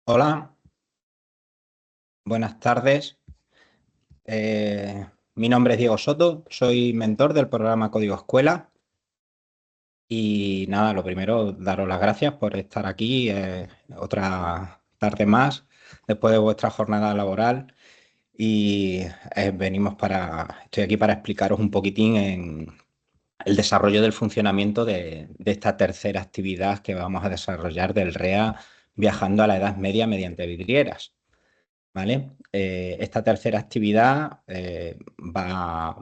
Hola, buenas tardes. Mi nombre es Diego Soto, soy mentor del programa Código Escuela y nada, lo primero, daros las gracias por estar aquí otra tarde más después de vuestra jornada laboral y estoy aquí para explicaros un poquitín en el desarrollo del funcionamiento de esta tercera actividad que vamos a desarrollar del REA viajando a la Edad Media mediante vidrieras. ¿Vale? Esta tercera actividad va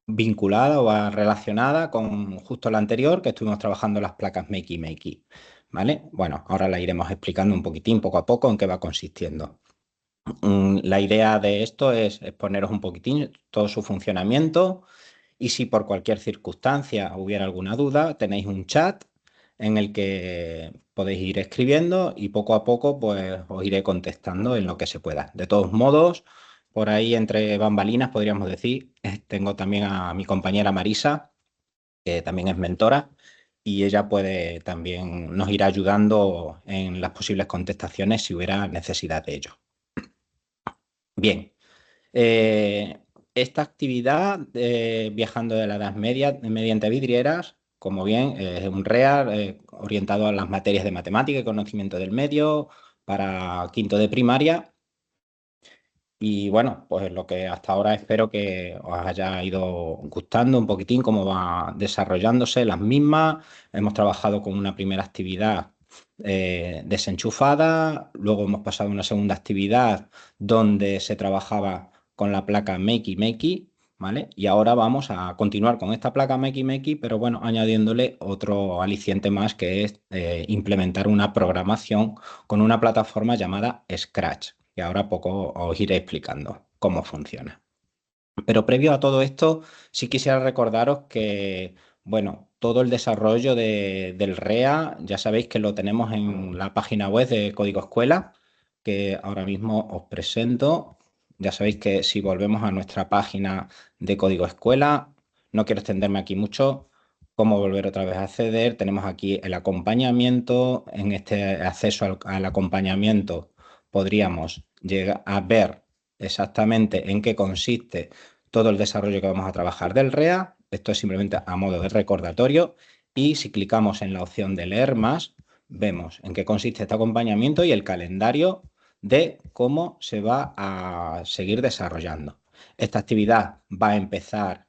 vinculada o va relacionada con justo la anterior, que estuvimos trabajando las placas Makey Makey. ¿Vale? Bueno, ahora la iremos explicando un poquitín, poco a poco, en qué va consistiendo. La idea de esto es exponeros un poquitín todo su funcionamiento y si por cualquier circunstancia hubiera alguna duda, tenéis un chat en el que podéis ir escribiendo y poco a poco pues os iré contestando en lo que se pueda. De todos modos, por ahí entre bambalinas podríamos decir, tengo también a mi compañera Marisa, que también es mentora, y ella puede también nos irá ayudando en las posibles contestaciones si hubiera necesidad de ello. Bien, eh, esta actividad viajando de la Edad Media mediante vidrieras, como bien, es un REA orientado a las materias de matemática y conocimiento del medio para quinto de primaria. Y bueno, pues lo que hasta ahora espero que os haya ido gustando un poquitín cómo va desarrollándose las mismas. Hemos trabajado con una primera actividad desenchufada, luego hemos pasado a una segunda actividad donde se trabajaba con la placa Makey Makey, ¿vale? Y ahora vamos a continuar con esta placa Makey Makey, pero bueno, añadiéndole otro aliciente más que es implementar una programación con una plataforma llamada Scratch, que ahora poco os iré explicando cómo funciona. Pero previo a todo esto, sí quisiera recordaros que, bueno, todo el desarrollo del REA, ya sabéis que lo tenemos en la página web de Código Escuela, que ahora mismo os presento. Ya sabéis que si volvemos a nuestra página de Código Escuela, no quiero extenderme aquí mucho, cómo volver otra vez a acceder. Tenemos aquí el acompañamiento. En este acceso al acompañamiento podríamos llegar a ver exactamente en qué consiste todo el desarrollo que vamos a trabajar del REA. Esto es simplemente a modo de recordatorio. Y si clicamos en la opción de leer más, vemos en qué consiste este acompañamiento y el calendario de cómo se va a seguir desarrollando. Esta actividad va a empezar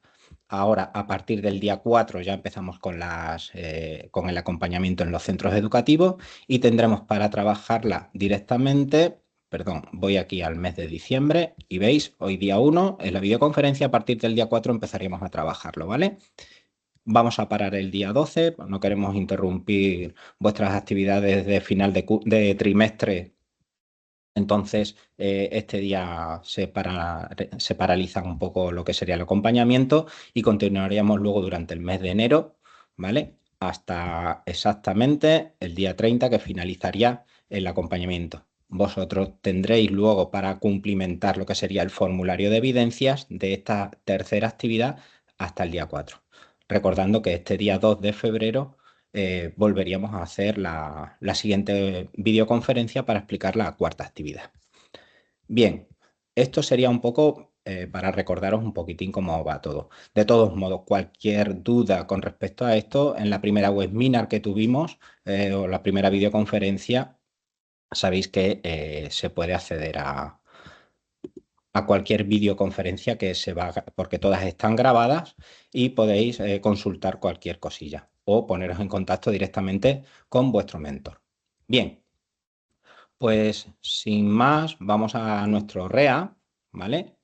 ahora a partir del día 4, ya empezamos con el acompañamiento en los centros educativos y tendremos para trabajarla directamente. Perdón, voy aquí al mes de diciembre y veis, hoy día 1 es la videoconferencia, a partir del día 4 empezaríamos a trabajarlo, ¿vale? Vamos a parar el día 12, no queremos interrumpir vuestras actividades de final de trimestre, entonces este día se paraliza un poco lo que sería el acompañamiento y continuaríamos luego durante el mes de enero, ¿vale? Hasta exactamente el día 30 que finalizaría el acompañamiento. Vosotros tendréis luego para cumplimentar lo que sería el formulario de evidencias de esta tercera actividad hasta el día 4. Recordando que este día 2 de febrero volveríamos a hacer la siguiente videoconferencia para explicar la cuarta actividad. Bien, esto sería un poco para recordaros un poquitín cómo va todo. De todos modos, cualquier duda con respecto a esto, en la primera webinar que tuvimos o la primera videoconferencia, sabéis que se puede acceder a cualquier videoconferencia que se va, porque todas están grabadas y podéis consultar cualquier cosilla o poneros en contacto directamente con vuestro mentor. Bien, pues sin más, vamos a nuestro REA, ¿vale?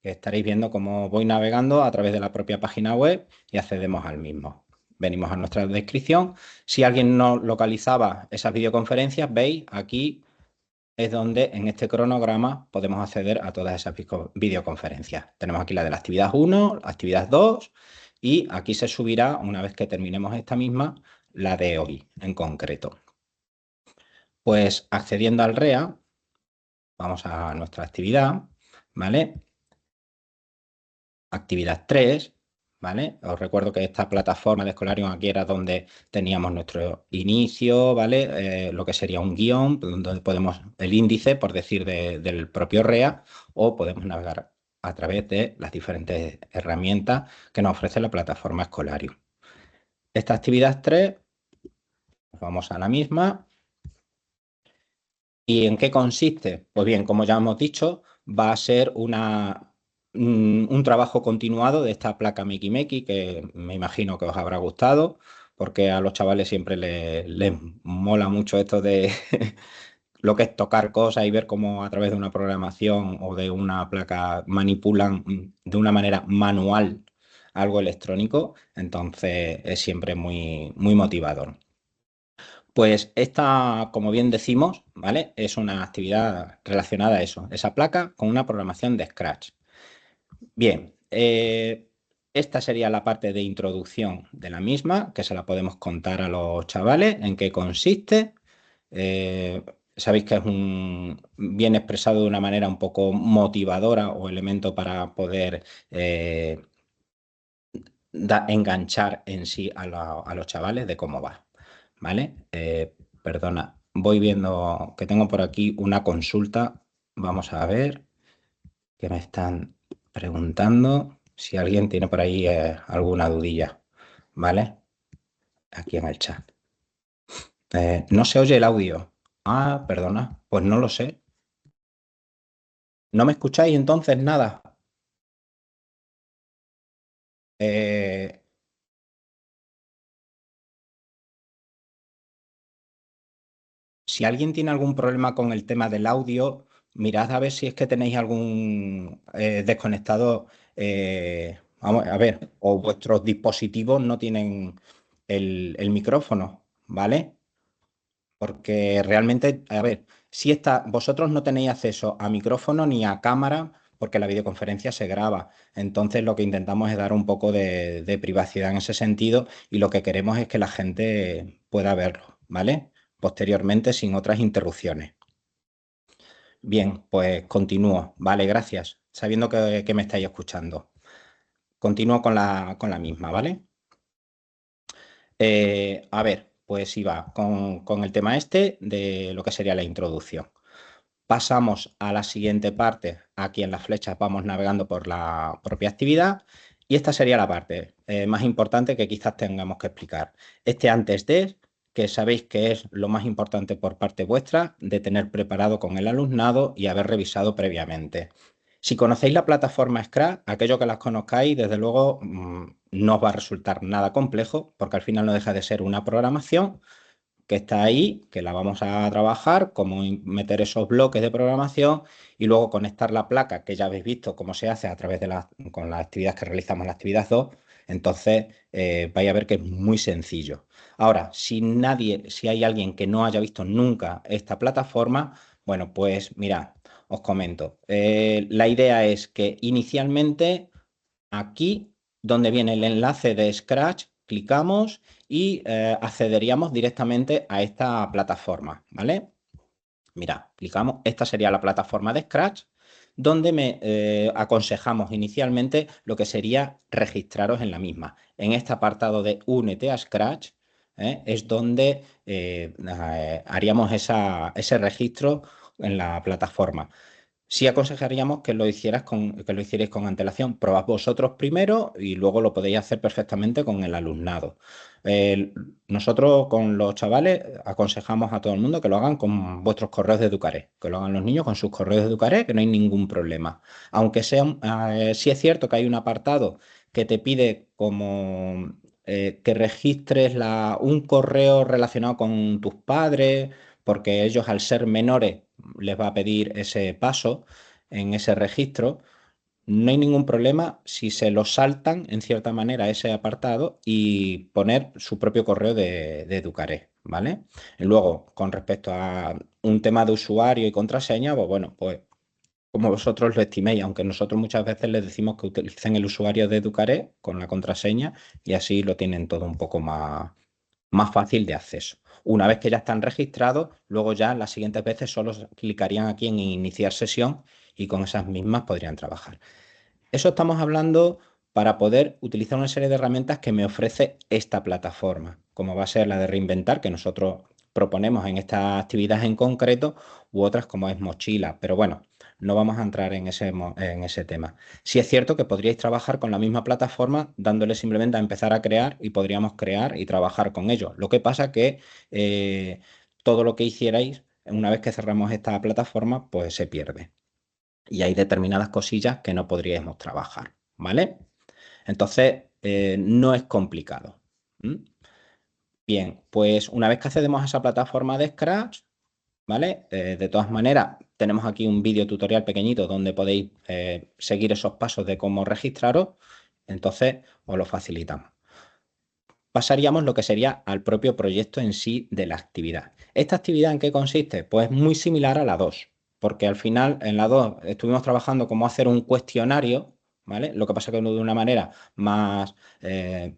Que estaréis viendo cómo voy navegando a través de la propia página web y accedemos al mismo. Venimos a nuestra descripción. Si alguien no localizaba esas videoconferencias, veis aquí es donde en este cronograma podemos acceder a todas esas videoconferencias. Tenemos aquí la de la actividad 1, la actividad 2 y aquí se subirá, una vez que terminemos esta misma, la de hoy en concreto. Pues accediendo al REA, vamos a nuestra actividad, ¿vale? Actividad 3, ¿vale? Os recuerdo que esta plataforma de Escolarium aquí era donde teníamos nuestro inicio, ¿vale? Lo que sería un guión, donde podemos, el índice, por decir, del propio REA, o podemos navegar a través de las diferentes herramientas que nos ofrece la plataforma Escolarium. Esta actividad 3, vamos a la misma. ¿Y en qué consiste? Pues bien, como ya hemos dicho, va a ser un trabajo continuado de esta placa Meki Meki, que me imagino que os habrá gustado, porque a los chavales siempre les mola mucho esto de lo que es tocar cosas y ver cómo a través de una programación o de una placa manipulan de una manera manual algo electrónico. Entonces es siempre muy, muy motivador. Pues esta, como bien decimos, ¿vale? Es una actividad relacionada a eso, esa placa con una programación de Scratch. Bien, esta sería la parte de introducción de la misma, que se la podemos contar a los chavales en qué consiste. Eh, Sabéis que es bien expresado de una manera un poco motivadora o elemento para poder enganchar en sí a los chavales de cómo va, ¿vale? Perdona, voy viendo que tengo por aquí una consulta. Vamos a ver qué me están preguntando. Si alguien tiene por ahí alguna dudilla, ¿vale? Aquí en el chat. No se oye el audio. Ah, perdona, pues no lo sé. ¿No me escucháis entonces nada? Eh, Si alguien tiene algún problema con el tema del audio, mirad a ver si es que tenéis algún desconectado. Vamos a ver, o vuestros dispositivos no tienen el micrófono, ¿vale? Porque realmente, a ver, si vosotros no tenéis acceso a micrófono ni a cámara, porque la videoconferencia se graba. Entonces lo que intentamos es dar un poco de privacidad en ese sentido y lo que queremos es que la gente pueda verlo, ¿vale? Posteriormente sin otras interrupciones. Bien, pues continúo. Vale, gracias. Sabiendo que me estáis escuchando. Continúo con la misma, ¿vale? A ver, pues iba con el tema este de lo que sería la introducción. Pasamos a la siguiente parte. Aquí en las flechas vamos navegando por la propia actividad. Y esta sería la parte más importante que quizás tengamos que explicar. Este antes de, que sabéis que es lo más importante por parte vuestra, de tener preparado con el alumnado y haber revisado previamente. Si conocéis la plataforma Scratch, aquello que las conozcáis, desde luego no os va a resultar nada complejo, porque al final no deja de ser una programación que está ahí, que la vamos a trabajar, cómo meter esos bloques de programación y luego conectar la placa, que ya habéis visto cómo se hace a través de con las actividades que realizamos en la actividad 2. Entonces, vais a ver que es muy sencillo. Ahora, si hay alguien que no haya visto nunca esta plataforma, bueno, pues mirad, os comento. La idea es que inicialmente aquí, donde viene el enlace de Scratch, clicamos y accederíamos directamente a esta plataforma, ¿vale? Mira, clicamos, esta sería la plataforma de Scratch, donde me aconsejamos inicialmente lo que sería registraros en la misma. En este apartado de Únete a Scratch, es donde haríamos ese registro en la plataforma. Sí aconsejaríamos que lo hicierais con antelación. Probad vosotros primero y luego lo podéis hacer perfectamente con el alumnado. Nosotros con los chavales aconsejamos a todo el mundo que lo hagan con vuestros correos de Educaré, que lo hagan los niños con sus correos de Educaré, que no hay ningún problema. Aunque sí es cierto que hay un apartado que te pide como que registres un correo relacionado con tus padres, porque ellos al ser menores les va a pedir ese paso en ese registro. No hay ningún problema si se lo saltan en cierta manera ese apartado y poner su propio correo de Educaré, ¿vale? Y luego, con respecto a un tema de usuario y contraseña, pues bueno, pues como vosotros lo estiméis, aunque nosotros muchas veces les decimos que utilicen el usuario de Educaré con la contraseña y así lo tienen todo un poco más fácil de acceso. Una vez que ya están registrados, luego ya las siguientes veces solo clicarían aquí en iniciar sesión y con esas mismas podrían trabajar. Eso estamos hablando para poder utilizar una serie de herramientas que me ofrece esta plataforma, como va a ser la de reinventar, que nosotros proponemos en esta actividad en concreto, u otras como es mochila. Pero bueno, no vamos a entrar en ese tema. Sí es cierto que podríais trabajar con la misma plataforma, dándole simplemente a empezar a crear y podríamos crear y trabajar con ello. Lo que pasa que todo lo que hicierais, una vez que cerramos esta plataforma, pues se pierde. Y hay determinadas cosillas que no podríamos trabajar, ¿vale? Entonces, no es complicado. ¿Mm? Bien, pues una vez que accedemos a esa plataforma de Scratch, ¿vale? De todas maneras, tenemos aquí un vídeo tutorial pequeñito donde podéis seguir esos pasos de cómo registraros, entonces os lo facilitamos. Pasaríamos lo que sería al propio proyecto en sí de la actividad. ¿Esta actividad en qué consiste? Pues muy similar a la 2, porque al final en la 2 estuvimos trabajando cómo hacer un cuestionario, ¿vale? Lo que pasa que de una manera más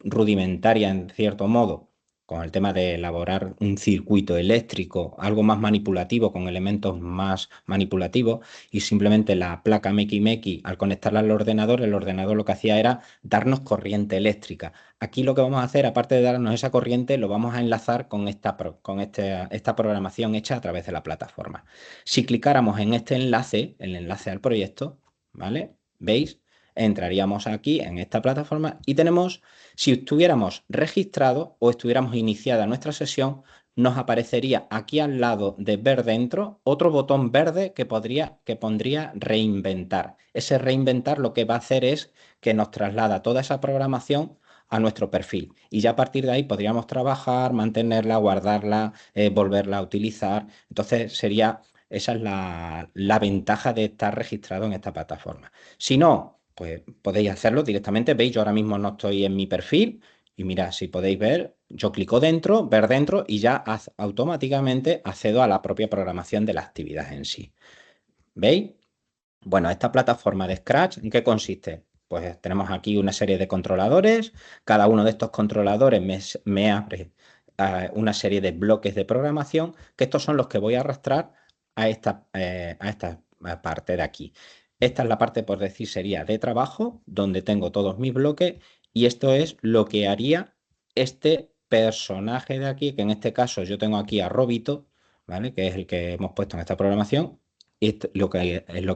rudimentaria en cierto modo, con el tema de elaborar un circuito eléctrico, algo más manipulativo, con elementos más manipulativos, y simplemente la placa Meki Meki, al conectarla al ordenador, el ordenador lo que hacía era darnos corriente eléctrica. Aquí lo que vamos a hacer, aparte de darnos esa corriente, lo vamos a enlazar con esta programación hecha a través de la plataforma. Si clicáramos en este enlace, el enlace al proyecto, ¿vale? ¿Veis? Entraríamos aquí en esta plataforma y tenemos, si estuviéramos registrados o estuviéramos iniciada nuestra sesión, nos aparecería aquí al lado de ver dentro otro botón verde que pondría reinventar. Ese reinventar lo que va a hacer es que nos traslada toda esa programación a nuestro perfil. Y ya a partir de ahí podríamos trabajar, mantenerla, guardarla, volverla a utilizar. Entonces esa es la ventaja de estar registrado en esta plataforma. Si no, pues podéis hacerlo directamente. Veis, yo ahora mismo no estoy en mi perfil. Y mira, si podéis ver, yo clico dentro, ver dentro y ya automáticamente accedo a la propia programación de la actividad en sí. ¿Veis? Bueno, esta plataforma de Scratch, ¿en qué consiste? Pues tenemos aquí una serie de controladores. Cada uno de estos controladores me abre una serie de bloques de programación, que estos son los que voy a arrastrar a esta parte de aquí. Esta es la parte, por decir, sería de trabajo, donde tengo todos mis bloques, y esto es lo que haría este personaje de aquí, que en este caso yo tengo aquí a Robito, ¿vale? Que es el que hemos puesto en esta programación. Esto es lo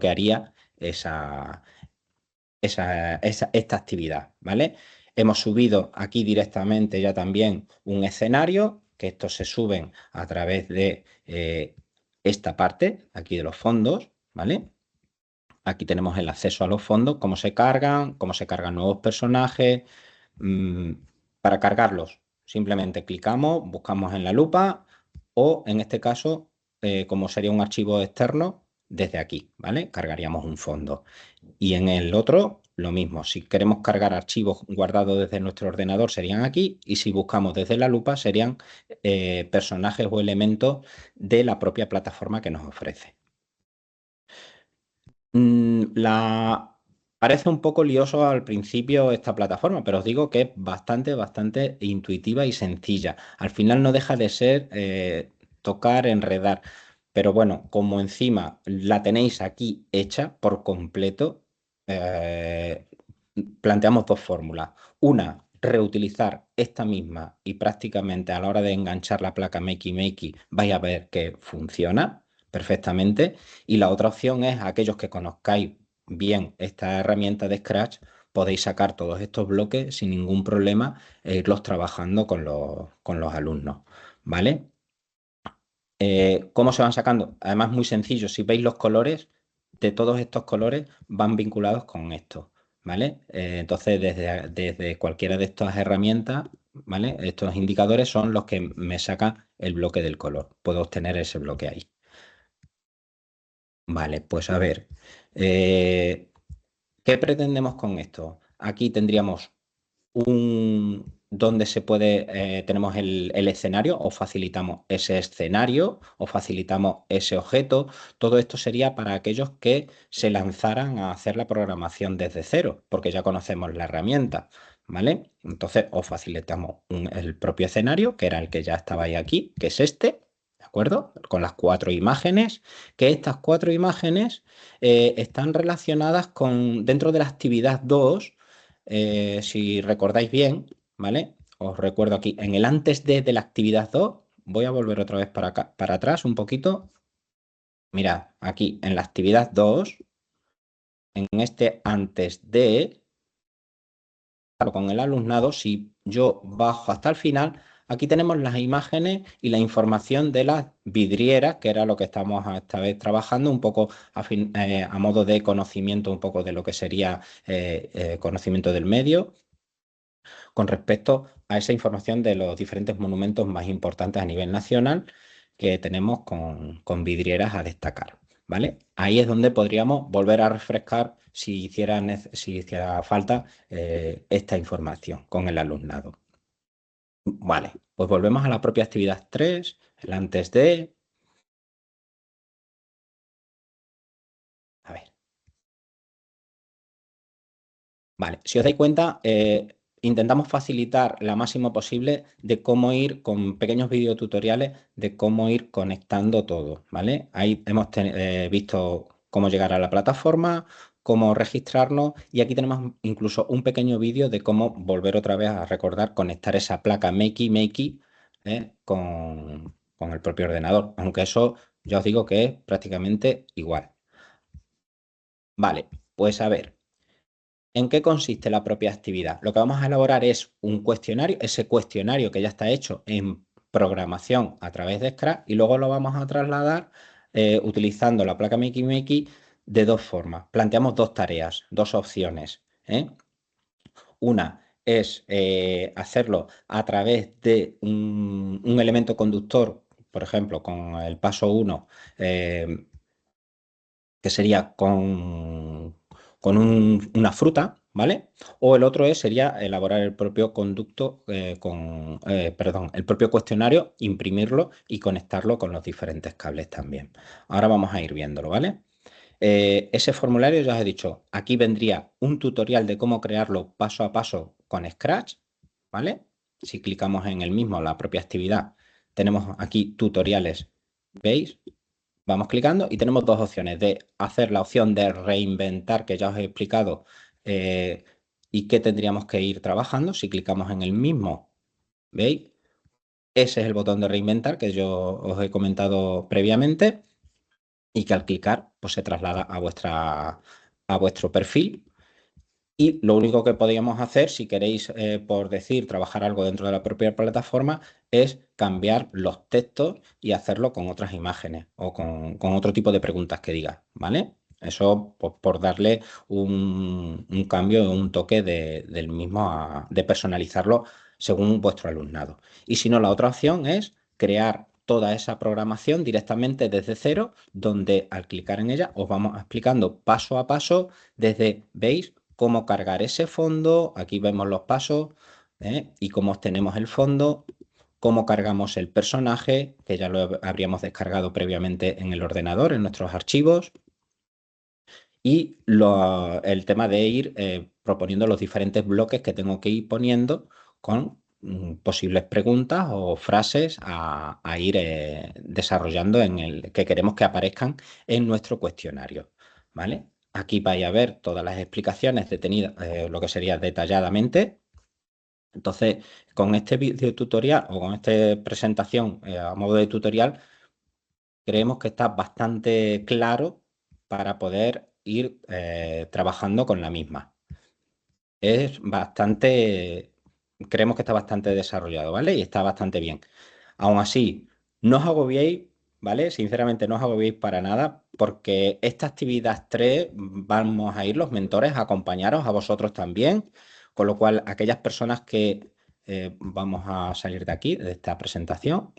que haría esta actividad, ¿vale? Hemos subido aquí directamente ya también un escenario, que estos se suben a través de esta parte, aquí de los fondos, ¿vale? Aquí tenemos el acceso a los fondos, cómo se cargan nuevos personajes. Mm, para cargarlos, simplemente clicamos, buscamos en la lupa o en este caso, como sería un archivo externo, desde aquí, ¿vale? Cargaríamos un fondo. Y en el otro, lo mismo. Si queremos cargar archivos guardados desde nuestro ordenador, serían aquí. Y si buscamos desde la lupa, serían personajes o elementos de la propia plataforma que nos ofrece. Parece un poco lioso al principio esta plataforma, pero os digo que es bastante intuitiva y sencilla. Al final no deja de ser tocar, enredar. Pero bueno, como encima la tenéis aquí hecha por completo, eh, planteamos dos fórmulas. Una, reutilizar esta misma y prácticamente a la hora de enganchar la placa Makey Makey vais a ver que funciona perfectamente. Y la otra opción es aquellos que conozcáis bien esta herramienta de Scratch, podéis sacar todos estos bloques sin ningún problema e irlos trabajando con los alumnos, ¿vale? ¿Cómo se van sacando? Además, muy sencillo. Si veis los colores, de todos estos colores van vinculados con esto, ¿vale? Entonces, desde cualquiera de estas herramientas, ¿vale? Estos indicadores son los que me sacan el bloque del color. Puedo obtener ese bloque ahí. Vale, pues a ver. eh, ¿Qué pretendemos con esto? Aquí tendríamos donde tenemos el escenario, o facilitamos ese escenario, o facilitamos ese objeto. Todo esto sería para aquellos que se lanzaran a hacer la programación desde cero, porque ya conocemos la herramienta, ¿vale? Entonces, os facilitamos el propio escenario, que era el que ya estaba ahí aquí, que es este. ¿De acuerdo? Con las 4 imágenes, que estas 4 imágenes están relacionadas dentro de la actividad 2, si recordáis bien, ¿vale? Os recuerdo aquí, en el antes de la actividad 2, voy a volver otra vez para acá, para atrás un poquito. Mirad, aquí en la actividad 2, en este antes de, con el alumnado, si yo bajo hasta el final, aquí tenemos las imágenes y la información de las vidrieras, que era lo que estamos esta vez trabajando, un poco a modo de conocimiento, un poco de lo que sería conocimiento del medio, con respecto a esa información de los diferentes monumentos más importantes a nivel nacional que tenemos con vidrieras a destacar, ¿vale? Ahí es donde podríamos volver a refrescar si hiciera falta esta información con el alumnado. Vale, pues volvemos a la propia actividad 3, el antes de. A ver. Vale, si os dais cuenta, intentamos facilitar la máximo posible de cómo ir con pequeños videotutoriales de cómo ir conectando todo, ¿vale? Ahí hemos visto cómo llegar a la plataforma, cómo registrarnos y aquí tenemos incluso un pequeño vídeo de cómo volver otra vez a recordar conectar esa placa Makey Makey con el propio ordenador, aunque eso ya os digo que es prácticamente igual. Vale, pues a ver. ¿En qué consiste la propia actividad? Lo que vamos a elaborar es un cuestionario, ese cuestionario que ya está hecho en programación a través de Scratch y luego lo vamos a trasladar utilizando la placa Makey Makey de dos formas. Planteamos dos tareas, dos opciones. Una es hacerlo a través de un elemento conductor, por ejemplo, con el paso 1, que sería con una fruta, ¿vale? O el otro sería elaborar el propio conducto perdón, el propio cuestionario, imprimirlo y conectarlo con los diferentes cables también. Ahora vamos a ir viéndolo, ¿vale? Ese formulario ya os he dicho, aquí vendría un tutorial de cómo crearlo paso a paso con Scratch, ¿vale? Si clicamos en el mismo, la propia actividad, tenemos aquí tutoriales, ¿veis? Vamos clicando y tenemos dos opciones de hacer la opción de reinventar, que ya os he explicado, y que tendríamos que ir trabajando. Si clicamos en el mismo, ¿veis? Ese es el botón de reinventar que yo os he comentado previamente y que al clicar pues, se traslada a vuestro perfil. Y lo único que podríamos hacer, si queréis, por decir, trabajar algo dentro de la propia plataforma, es cambiar los textos y hacerlo con otras imágenes o con otro tipo de preguntas que diga, ¿vale? Eso pues, por darle un cambio, un toque del mismo, de personalizarlo según vuestro alumnado. Y si no, la otra opción es crear toda esa programación directamente desde cero, donde al clicar en ella os vamos explicando paso a paso desde, ¿veis? Cómo cargar ese fondo, aquí vemos los pasos y cómo obtenemos el fondo, cómo cargamos el personaje, que ya lo habríamos descargado previamente en el ordenador, en nuestros archivos, y el tema de ir proponiendo los diferentes bloques que tengo que ir poniendo con posibles preguntas o frases a ir desarrollando en el que queremos que aparezcan en nuestro cuestionario, ¿vale? Aquí vais a ver todas las explicaciones detenidas, lo que sería detalladamente. Entonces, con este video tutorial o con esta presentación a modo de tutorial, creemos que está bastante claro para poder ir trabajando con la misma. Es bastante, creemos que está bastante desarrollado, ¿vale? Y está bastante bien. Aún así, no os agobiéis, ¿vale? Sinceramente, no os agobiéis para nada, porque esta actividad 3 vamos a ir los mentores a acompañaros a vosotros también, con lo cual, aquellas personas que vamos a salir de aquí, de esta presentación,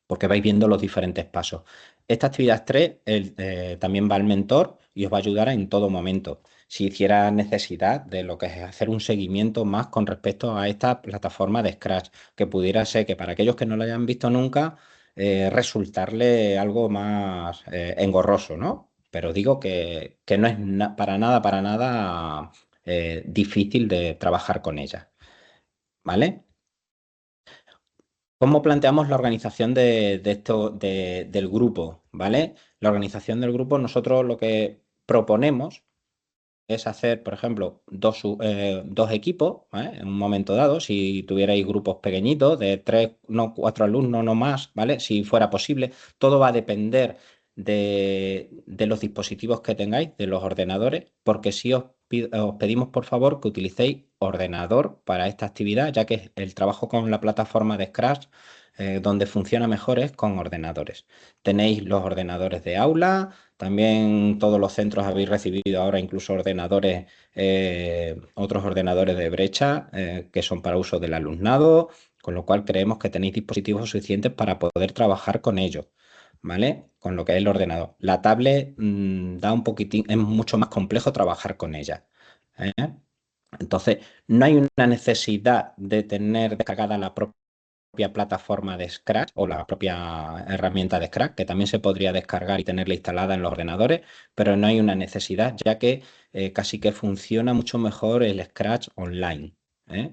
porque vais viendo los diferentes pasos. Esta actividad 3 también va el mentor y os va a ayudar en todo momento. Si hiciera necesidad de lo que es hacer un seguimiento más con respecto a esta plataforma de Scratch, que pudiera ser que para aquellos que no lo hayan visto nunca, resultarle algo más engorroso, ¿no? Pero digo que no es para nada difícil de trabajar con ella, ¿vale? ¿Cómo planteamos la organización de esto, del grupo? ¿Vale? La organización del grupo, nosotros lo que proponemos hacer, por ejemplo, dos equipos, ¿vale? En un momento dado, si tuvierais grupos pequeñitos de 3, no 4 alumnos, no más, ¿vale? Si fuera posible, todo va a depender de los dispositivos que tengáis, de los ordenadores, porque sí os pedimos, por favor, que utilicéis ordenador para esta actividad, ya que el trabajo con la plataforma de Scratch, donde funciona mejor es con ordenadores. Tenéis los ordenadores de aula. También todos los centros habéis recibido ahora incluso ordenadores, otros ordenadores de brecha, que son para uso del alumnado, con lo cual creemos que tenéis dispositivos suficientes para poder trabajar con ellos, ¿vale? Con lo que es el ordenador. La tablet da un poquitín, es mucho más complejo trabajar con ella, ¿eh? Entonces, no hay una necesidad de tener descargada la propia plataforma de Scratch o la propia herramienta de Scratch, que también se podría descargar y tenerla instalada en los ordenadores, pero no hay una necesidad, ya que casi que funciona mucho mejor el Scratch online, ¿eh?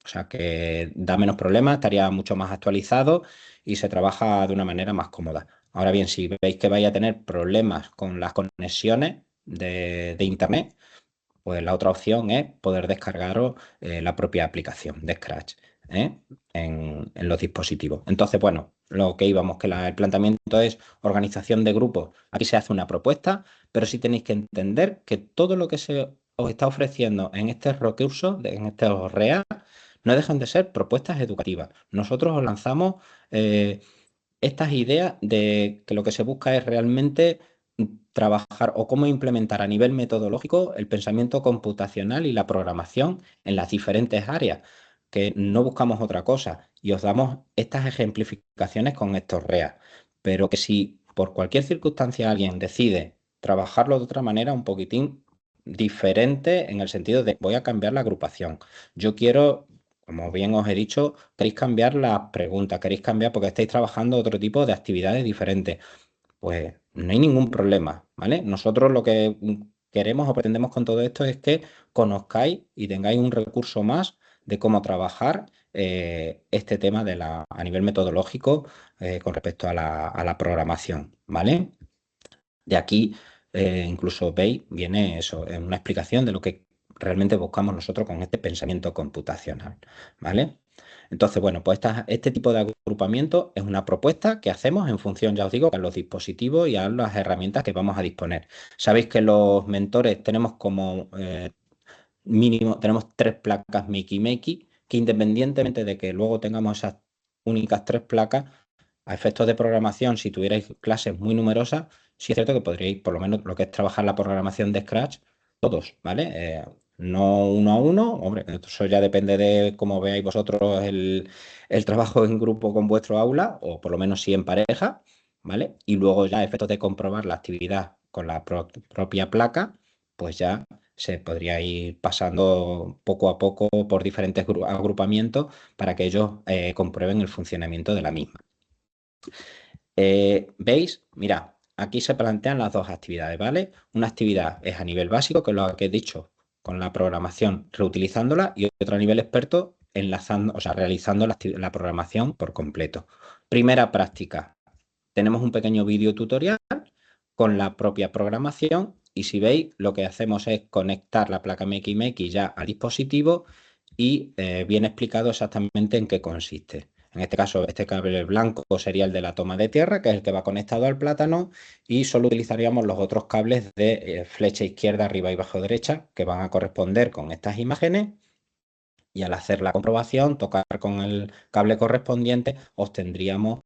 O sea que da menos problemas, estaría mucho más actualizado y se trabaja de una manera más cómoda. Ahora bien, si veis que vais a tener problemas con las conexiones de Internet, pues la otra opción es poder descargaros la propia aplicación de Scratch, ¿eh? En los dispositivos. Entonces, bueno, lo que íbamos, que el planteamiento es organización de grupos. Aquí se hace una propuesta, pero sí tenéis que entender que todo lo que se os está ofreciendo en estos recursos, en estos REA, no dejan de ser propuestas educativas. Nosotros os lanzamos estas ideas de que lo que se busca es realmente trabajar o cómo implementar a nivel metodológico el pensamiento computacional y la programación en las diferentes áreas, que no buscamos otra cosa y os damos estas ejemplificaciones con estos REA, pero que si por cualquier circunstancia alguien decide trabajarlo de otra manera un poquitín diferente en el sentido de voy a cambiar la agrupación, yo quiero, como bien os he dicho, queréis cambiar las preguntas, queréis cambiar porque estáis trabajando otro tipo de actividades diferentes, pues no hay ningún problema, ¿vale? Nosotros lo que queremos o pretendemos con todo esto es que conozcáis y tengáis un recurso más de cómo trabajar este tema a nivel metodológico con respecto a la programación, ¿vale? De aquí, incluso veis, viene eso, una explicación de lo que realmente buscamos nosotros con este pensamiento computacional, ¿vale? Entonces, bueno, pues este tipo de agrupamiento es una propuesta que hacemos en función, ya os digo, a los dispositivos y a las herramientas que vamos a disponer. Sabéis que los mentores tenemos como mínimo, tenemos 3 placas Makey Makey, que independientemente de que luego tengamos esas únicas 3 placas, a efectos de programación, si tuvierais clases muy numerosas, sí es cierto que podríais, por lo menos lo que es trabajar la programación de Scratch, todos, ¿vale? No uno a uno, hombre, eso ya depende de cómo veáis vosotros el trabajo en grupo con vuestro aula, o por lo menos sí en pareja, ¿vale? Y luego ya a efectos de comprobar la actividad con la propia placa, pues ya se podría ir pasando poco a poco por diferentes agrupamientos para que ellos comprueben el funcionamiento de la misma. ¿Veis? Mira, aquí se plantean las dos actividades, ¿vale? Una actividad es a nivel básico, que es lo que he dicho, con la programación reutilizándola, y otra a nivel experto, enlazando, o sea, realizando la programación por completo. Primera práctica, tenemos un pequeño vídeo tutorial con la propia programación y si veis, lo que hacemos es conectar la placa MX ya al dispositivo y viene explicado exactamente en qué consiste. En este caso, este cable blanco sería el de la toma de tierra, que es el que va conectado al plátano, y solo utilizaríamos los otros cables de flecha izquierda, arriba y bajo derecha, que van a corresponder con estas imágenes. Y al hacer la comprobación, tocar con el cable correspondiente, obtendríamos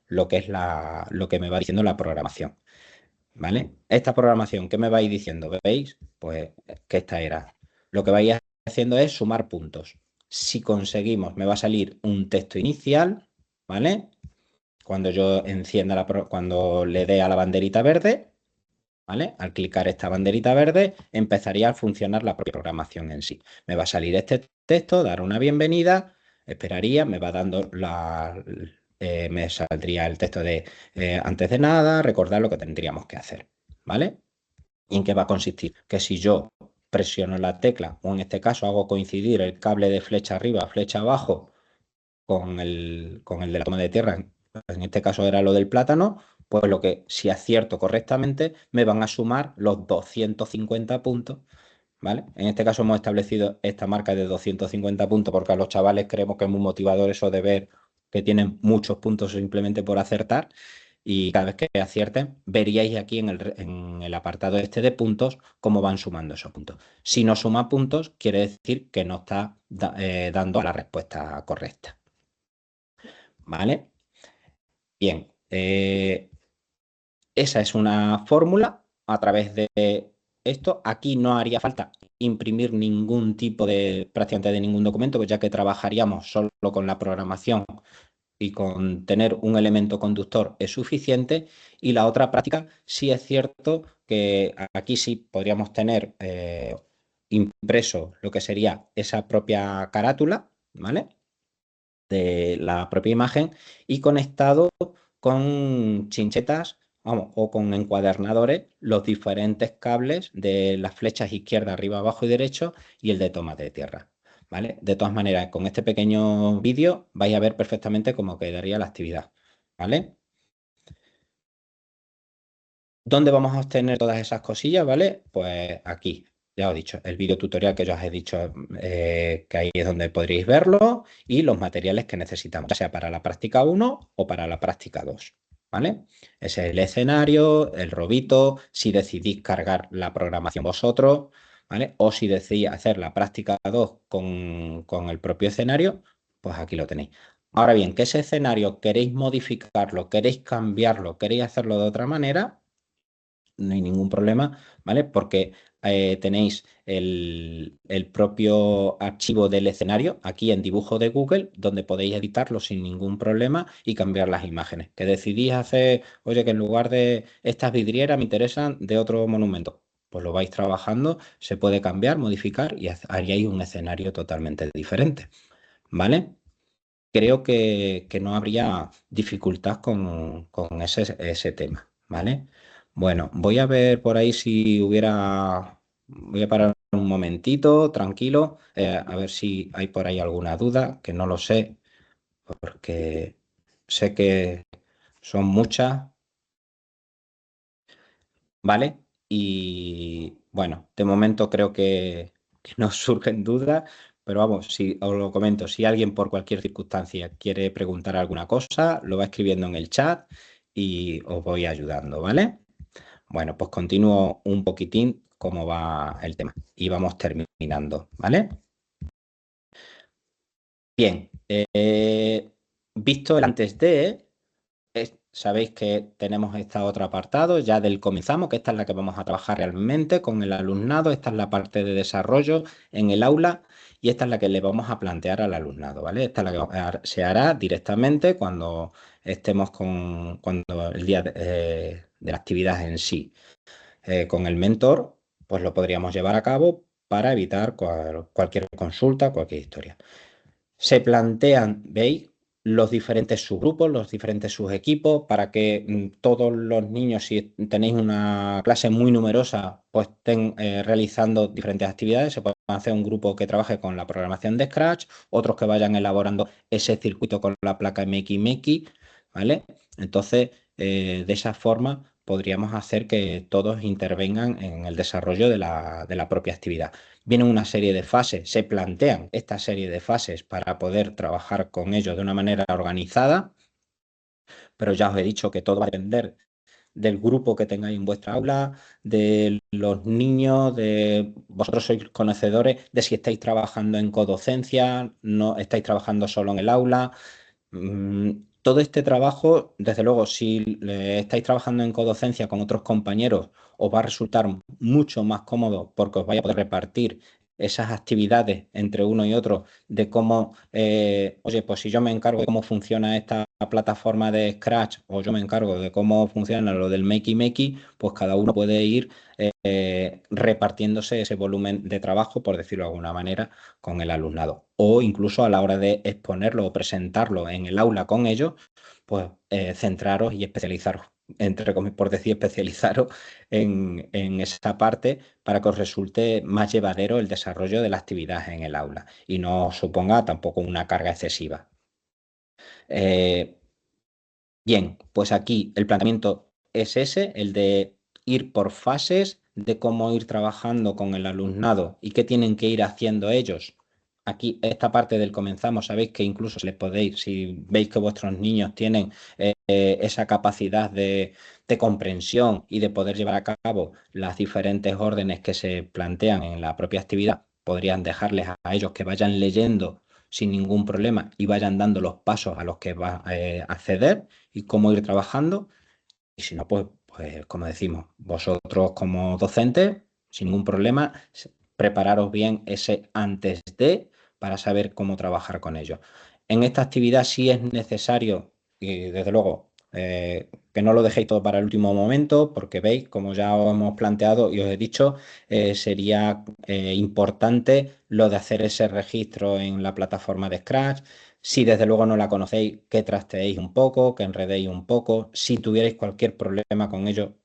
lo que es lo que me va diciendo la programación, ¿vale? Esta programación, ¿qué me vais diciendo? ¿Veis? Pues que esta era. Lo que vais haciendo es sumar puntos. Si conseguimos, me va a salir un texto inicial, ¿vale? Cuando yo encienda cuando le dé a la banderita verde, ¿vale? Al clicar esta banderita verde, empezaría a funcionar la propia programación en sí. Me va a salir este texto, dar una bienvenida, esperaría, me va dando me saldría el texto de antes de nada, recordar lo que tendríamos que hacer, ¿vale? ¿Y en qué va a consistir? Que si yo presiono la tecla, o en este caso hago coincidir el cable de flecha arriba, flecha abajo, con el de la toma de tierra, en este caso era lo del plátano, pues lo que si acierto correctamente me van a sumar los 250 puntos, ¿vale? En este caso hemos establecido esta marca de 250 puntos porque a los chavales creemos que es muy motivador eso de ver que tienen muchos puntos simplemente por acertar. Y cada vez que acierten, veríais aquí en el apartado este de puntos cómo van sumando esos puntos. Si no suma puntos, quiere decir que no está dando la respuesta correcta. ¿Vale? Bien. Esa es una fórmula a través de esto. Aquí no haría falta imprimir ningún tipo de, prácticamente de ningún documento, pues ya que trabajaríamos solo con la programación y con tener un elemento conductor es suficiente. Y la otra práctica, sí es cierto que aquí sí podríamos tener impreso lo que sería esa propia carátula, ¿vale? De la propia imagen y conectado con chinchetas, vamos, o con encuadernadores los diferentes cables de las flechas izquierda, arriba, abajo y derecho y el de toma de tierra. ¿Vale? De todas maneras, con este pequeño vídeo vais a ver perfectamente cómo quedaría la actividad. ¿Vale? ¿Dónde vamos a obtener todas esas cosillas? ¿Vale? Pues aquí, ya os he dicho, el vídeo tutorial que yo os he dicho que ahí es donde podréis verlo y los materiales que necesitamos, ya sea para la práctica 1 o para la práctica 2. ¿Vale? Ese es el escenario, el robito, si decidís cargar la programación vosotros, ¿vale? O si decidís hacer la práctica 2 con el propio escenario, pues aquí lo tenéis. Ahora bien, que ese escenario queréis modificarlo, queréis cambiarlo, queréis hacerlo de otra manera, no hay ningún problema, ¿vale? Porque tenéis el propio archivo del escenario aquí en dibujo de Google, donde podéis editarlo sin ningún problema y cambiar las imágenes. Que decidís hacer, oye, que en lugar de estas vidrieras me interesan de otro monumento. Pues lo vais trabajando, se puede cambiar, modificar y haríais un escenario totalmente diferente, ¿vale? Creo que no habría dificultad con ese tema, ¿vale? Bueno, voy a ver por ahí si hubiera... Voy a parar un momentito, tranquilo, a ver si hay por ahí alguna duda, que no lo sé, porque sé que son muchas, ¿vale? Y bueno, de momento creo que no surgen dudas, pero vamos, si os lo comento, si alguien por cualquier circunstancia quiere preguntar alguna cosa, lo va escribiendo en el chat y os voy ayudando, ¿vale? Bueno, pues continúo un poquitín cómo va el tema y vamos terminando, ¿vale? Bien, visto el antes de, sabéis que tenemos este otro apartado ya del comenzamos, que esta es la que vamos a trabajar realmente con el alumnado, esta es la parte de desarrollo en el aula y esta es la que le vamos a plantear al alumnado, ¿vale? Esta es la que se hará directamente cuando estemos cuando el día de la actividad en sí. Con el mentor, pues lo podríamos llevar a cabo para evitar cualquier consulta, cualquier historia. Se plantean, ¿veis? Los diferentes subgrupos, los diferentes subequipos, para que todos los niños, si tenéis una clase muy numerosa, pues estén realizando diferentes actividades. Se puede hacer un grupo que trabaje con la programación de Scratch, otros que vayan elaborando ese circuito con la placa Makey Makey, ¿vale? Entonces, de esa forma podríamos hacer que todos intervengan en el desarrollo de la propia actividad. Viene una serie de fases, se plantean esta serie de fases para poder trabajar con ellos de una manera organizada, pero ya os he dicho que todo va a depender del grupo que tengáis en vuestra aula, de los niños, de vosotros sois conocedores de si estáis trabajando en codocencia, no estáis trabajando solo en el aula. Todo este trabajo, desde luego, si estáis trabajando en codocencia con otros compañeros, os va a resultar mucho más cómodo porque os vais a poder repartir esas actividades entre uno y otro, de cómo, oye, pues si yo me encargo de cómo funciona esta plataforma de Scratch o yo me encargo de cómo funciona lo del Makey Makey, pues cada uno puede ir repartiéndose ese volumen de trabajo, por decirlo de alguna manera, con el alumnado. O incluso a la hora de exponerlo o presentarlo en el aula con ellos, pues centraros y especializaros, por decir especializaros en esa parte para que os resulte más llevadero el desarrollo de la actividad en el aula y no suponga tampoco una carga excesiva. Bien, pues aquí el planteamiento es ese, el de ir por fases, de cómo ir trabajando con el alumnado y qué tienen que ir haciendo ellos. Aquí, esta parte del comenzamos, sabéis que incluso les podéis, si veis que vuestros niños tienen esa capacidad de comprensión y de poder llevar a cabo las diferentes órdenes que se plantean en la propia actividad, podrían dejarles a ellos que vayan leyendo sin ningún problema y vayan dando los pasos a los que va a acceder y cómo ir trabajando. Y si no, pues como decimos, vosotros como docentes, sin ningún problema, prepararos bien ese antes de para saber cómo trabajar con ellos. En esta actividad sí es necesario, y desde luego, que no lo dejéis todo para el último momento, porque veis, como ya os hemos planteado y os he dicho, sería importante lo de hacer ese registro en la plataforma de Scratch. Si desde luego no la conocéis, que trasteéis un poco, que enredéis un poco. Si tuvierais cualquier problema con ello,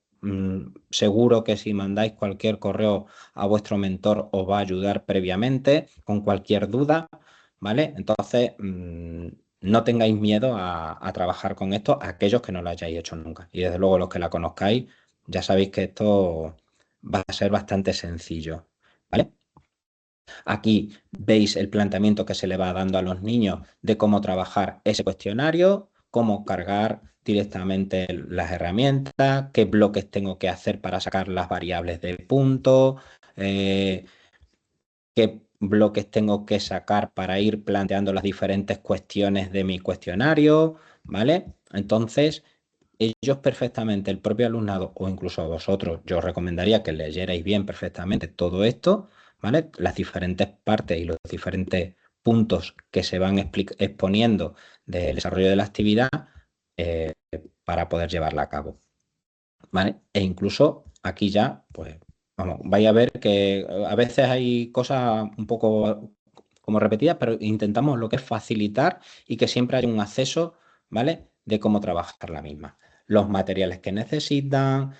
seguro que si mandáis cualquier correo a vuestro mentor os va a ayudar previamente con cualquier duda, ¿vale? Entonces, no tengáis miedo a trabajar con esto, aquellos que no lo hayáis hecho nunca. Y desde luego los que la conozcáis, ya sabéis que esto va a ser bastante sencillo, ¿vale? Aquí veis el planteamiento que se le va dando a los niños de cómo trabajar ese cuestionario, cómo cargar directamente las herramientas, qué bloques tengo que hacer para sacar las variables del punto, eh, qué bloques tengo que sacar para ir planteando las diferentes cuestiones de mi cuestionario, ¿vale? Entonces, ellos perfectamente, el propio alumnado o incluso vosotros, yo os recomendaría que leyerais bien perfectamente todo esto, ¿vale? Las diferentes partes y los diferentes puntos que se van exponiendo del desarrollo de la actividad eh, para poder llevarla a cabo, ¿vale? E incluso aquí ya, pues, vamos, vais a ver que a veces hay cosas un poco como repetidas, pero intentamos lo que es facilitar y que siempre haya un acceso, ¿vale? De cómo trabajar la misma. Los materiales que necesitan,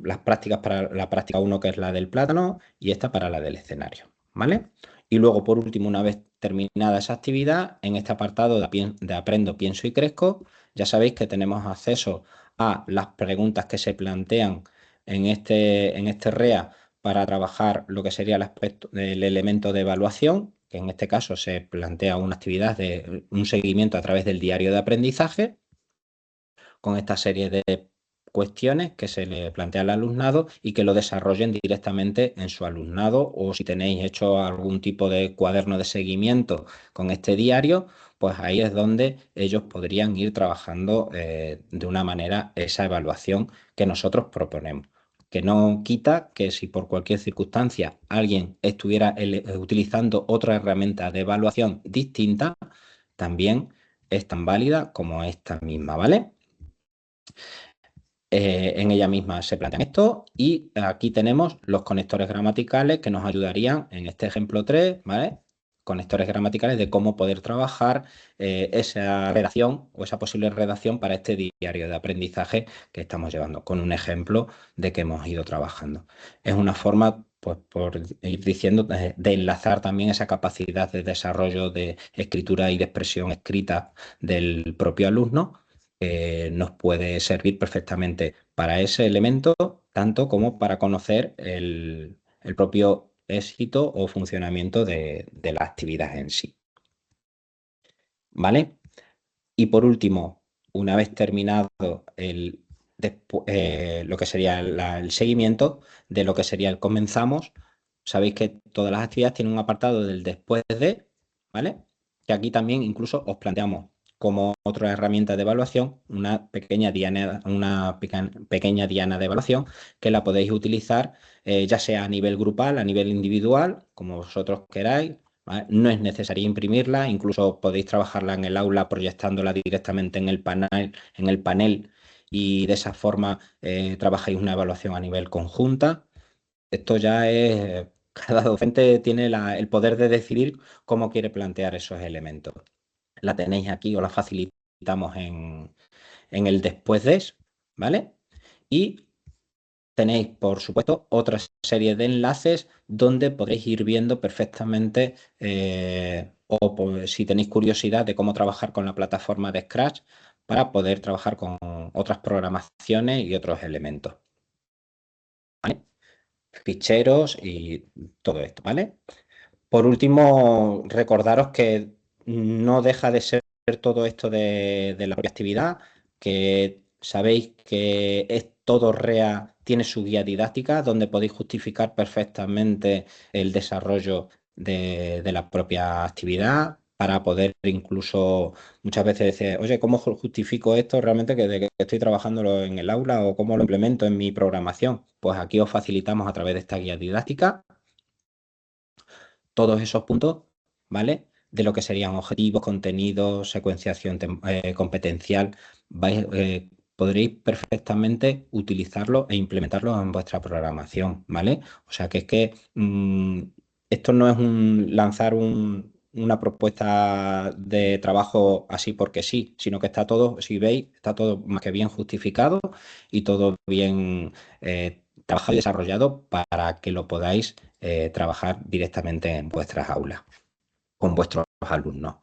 las prácticas para la práctica uno que es la del plátano, y esta para la del escenario, ¿vale? Y luego, por último, una vez terminada esa actividad, en este apartado de Aprendo, Pienso y Crezco, ya sabéis que tenemos acceso a las preguntas que se plantean en este REA para trabajar lo que sería el aspecto del elemento de evaluación, que en este caso se plantea una actividad de un seguimiento a través del diario de aprendizaje, con esta serie de cuestiones que se le plantea al alumnado y que lo desarrollen directamente en su alumnado, o si tenéis hecho algún tipo de cuaderno de seguimiento con este diario, pues ahí es donde ellos podrían ir trabajando de una manera esa evaluación que nosotros proponemos. Que no quita que si por cualquier circunstancia alguien estuviera utilizando otra herramienta de evaluación distinta, también es tan válida como esta misma, ¿vale? En ella misma se plantean esto y aquí tenemos los conectores gramaticales que nos ayudarían en este ejemplo 3, ¿vale? Conectores gramaticales de cómo poder trabajar esa redacción o esa posible redacción para este diario de aprendizaje que estamos llevando, con un ejemplo de que hemos ido trabajando. Es una forma, pues, por ir diciendo, de enlazar también esa capacidad de desarrollo de escritura y de expresión escrita del propio alumno, nos puede servir perfectamente para ese elemento, tanto como para conocer el propio éxito o funcionamiento de la actividad en sí. ¿Vale? Y por último, una vez terminado lo que sería el seguimiento de lo que sería el comenzamos, sabéis que todas las actividades tienen un apartado del después de, ¿vale? Que aquí también incluso os planteamos como otra herramienta de evaluación una pequeña diana de evaluación que la podéis utilizar ya sea a nivel grupal, a nivel individual, como vosotros queráis. ¿Vale? No es necesario imprimirla, incluso podéis trabajarla en el aula proyectándola directamente en el panel, y de esa forma trabajáis una evaluación a nivel conjunta. Esto ya es, cada docente tiene el poder de decidir cómo quiere plantear esos elementos. La tenéis aquí o la facilitamos en el después de, ¿vale? Y tenéis, por supuesto, otra serie de enlaces donde podéis ir viendo perfectamente, o si tenéis curiosidad de cómo trabajar con la plataforma de Scratch, para poder trabajar con otras programaciones y otros elementos, ¿vale? Ficheros y todo esto, ¿vale? Por último, recordaros que no deja de ser todo esto de la propia actividad, que sabéis que es todo REA, tiene su guía didáctica donde podéis justificar perfectamente el desarrollo de la propia actividad para poder incluso muchas veces decir, oye, ¿cómo justifico esto realmente de que estoy trabajando en el aula o cómo lo implemento en mi programación? Pues aquí os facilitamos a través de esta guía didáctica todos esos puntos, ¿vale? De lo que serían objetivos, contenidos, secuenciación competencial, podréis perfectamente utilizarlo e implementarlo en vuestra programación, ¿vale? O sea que es que esto no es lanzar una propuesta de trabajo así porque sí, sino que está todo, si veis, está todo más que bien justificado y todo bien trabajado y desarrollado para que lo podáis trabajar directamente en vuestras aulas con vuestros alumnos.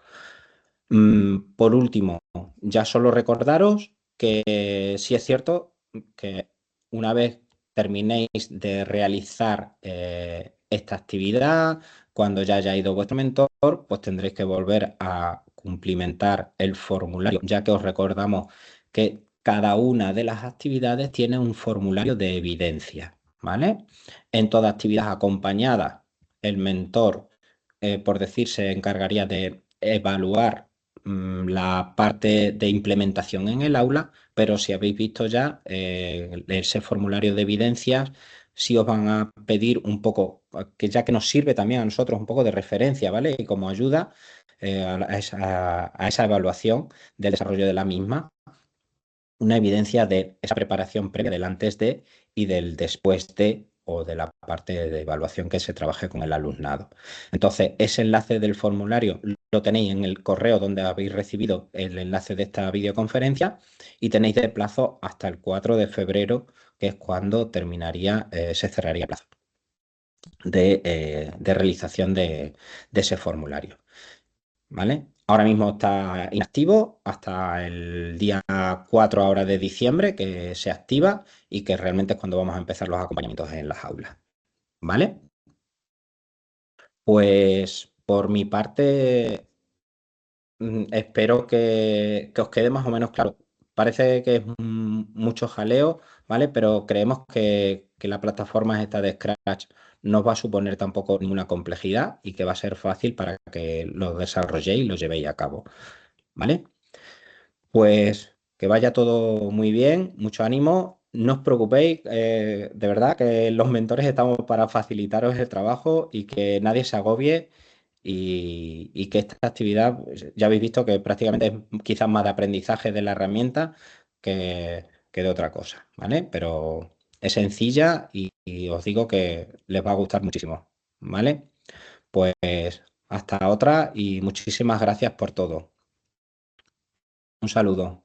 Por último, ya solo recordaros que sí es cierto que una vez terminéis de realizar esta actividad, cuando ya haya ido vuestro mentor, pues tendréis que volver a cumplimentar el formulario, ya que os recordamos que cada una de las actividades tiene un formulario de evidencia, ¿vale? En toda actividad acompañada, el mentor, por decir, se encargaría de evaluar la parte de implementación en el aula, pero si habéis visto ya ese formulario de evidencias, si os van a pedir un poco, que ya que nos sirve también a nosotros un poco de referencia, ¿vale? Y como ayuda a esa evaluación del desarrollo de la misma, una evidencia de esa preparación previa del antes de y del después de o de la parte de evaluación que se trabaje con el alumnado. Entonces, ese enlace del formulario lo tenéis en el correo donde habéis recibido el enlace de esta videoconferencia y tenéis de plazo hasta el 4 de febrero, que es cuando terminaría, se cerraría el plazo de realización de ese formulario. ¿Vale? Ahora mismo está inactivo hasta el día 4 ahora de diciembre que se activa y que realmente es cuando vamos a empezar los acompañamientos en las aulas. ¿Vale? Pues por mi parte, espero que os quede más o menos claro. Parece que es mucho jaleo, ¿vale? Pero creemos que la plataforma esta de Scratch no os va a suponer tampoco ninguna complejidad y que va a ser fácil para que lo desarrolléis y lo llevéis a cabo, ¿vale? Pues que vaya todo muy bien, mucho ánimo. No os preocupéis, de verdad que los mentores estamos para facilitaros el trabajo y que nadie se agobie y que esta actividad, pues, ya habéis visto que prácticamente es quizás más de aprendizaje de la herramienta que de otra cosa, ¿vale? Pero es sencilla y os digo que les va a gustar muchísimo, ¿vale? Pues hasta otra y muchísimas gracias por todo. Un saludo.